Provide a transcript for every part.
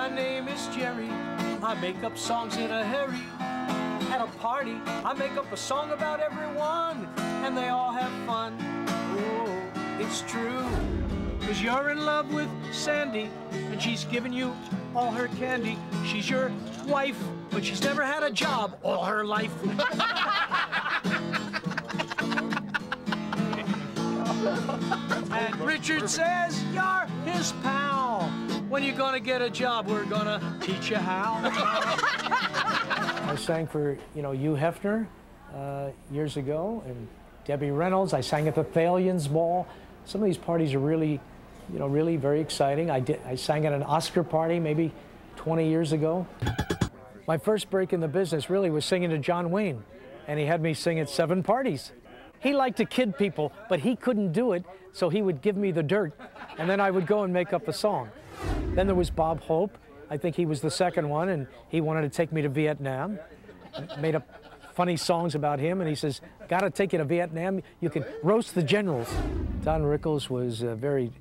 My name is Gerry. I make up songs in a hurry. At a party, I make up a song about everyone, and they all have fun. Oh, it's true. 'Cause you're in love with Sandy, and she's giving you all her candy. She's your wife, but she's never had a job all her life. And Richard says you're his pal. When you gonna get a job, we're gonna teach you how. I sang for, Hugh Hefner years ago, and Debbie Reynolds. I sang at the Thalians Ball. Some of these parties are really, really very exciting. I sang at an Oscar party maybe 20 years ago. My first break in the business really was singing to John Wayne, and he had me sing at 7 parties. He liked to kid people, but he couldn't do it, so he would give me the dirt, and then I would go and make up a song. Then there was Bob Hope. I think he was the second one, and he wanted to take me to Vietnam. Made up funny songs about him, and he says, "Gotta take you to Vietnam. You can roast the generals." Don Rickles was very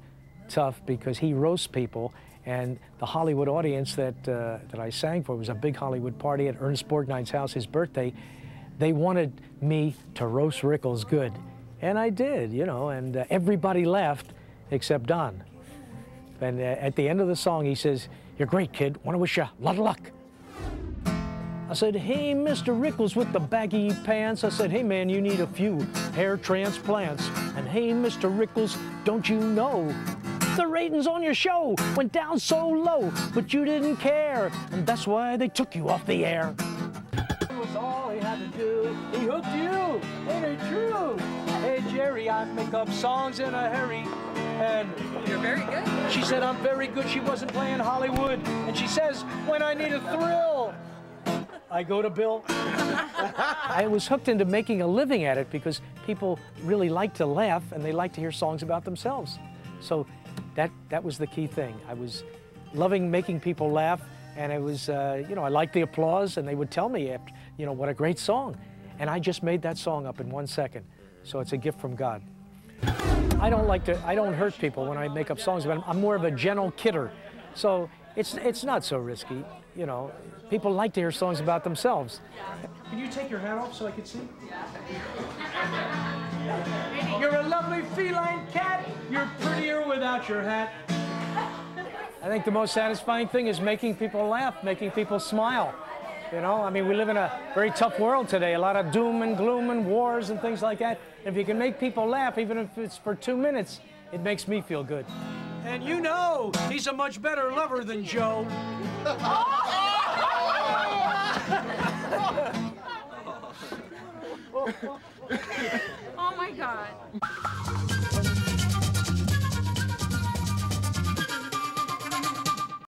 tough because he roasts people, and the Hollywood audience that I sang for was a big Hollywood party at Ernest Borgnine's house, his birthday. They wanted me to roast Rickles good, and I did, and everybody laughed except Don. And at the end of the song, he says, "You're great, kid. Want to wish you a lot of luck." I said, "Hey, Mr. Rickles with the baggy pants." I said, "Hey, man, you need a few hair transplants." And hey, Mr. Rickles, don't you know the ratings on your show went down so low, but you didn't care, and that's why they took you off the air. It was all he had to do. He hooked you. Ain't it true? Hey, Gerry, I make up songs in a hurry. And you're very good. She said I'm very good. She wasn't playing Hollywood. And she says, when I need a thrill, I go to Bill. I was hooked into making a living at it because people really like to laugh and they like to hear songs about themselves. So that was the key thing. I was loving making people laugh, and it was, I liked the applause, and they would tell me, what a great song. And I just made that song up in 1 second. So it's a gift from God. I don't hurt people when I make up songs, but I'm more of a gentle kidder. So it's not so risky, People like to hear songs about themselves. Can you take your hat off so I can see? You're a lovely feline cat. You're prettier without your hat. I think the most satisfying thing is making people laugh, making people smile. We live in a very tough world today, a lot of doom and gloom and wars and things like that. If you can make people laugh, even if it's for 2 minutes, it makes me feel good. And he's a much better lover than Joe. Oh my God.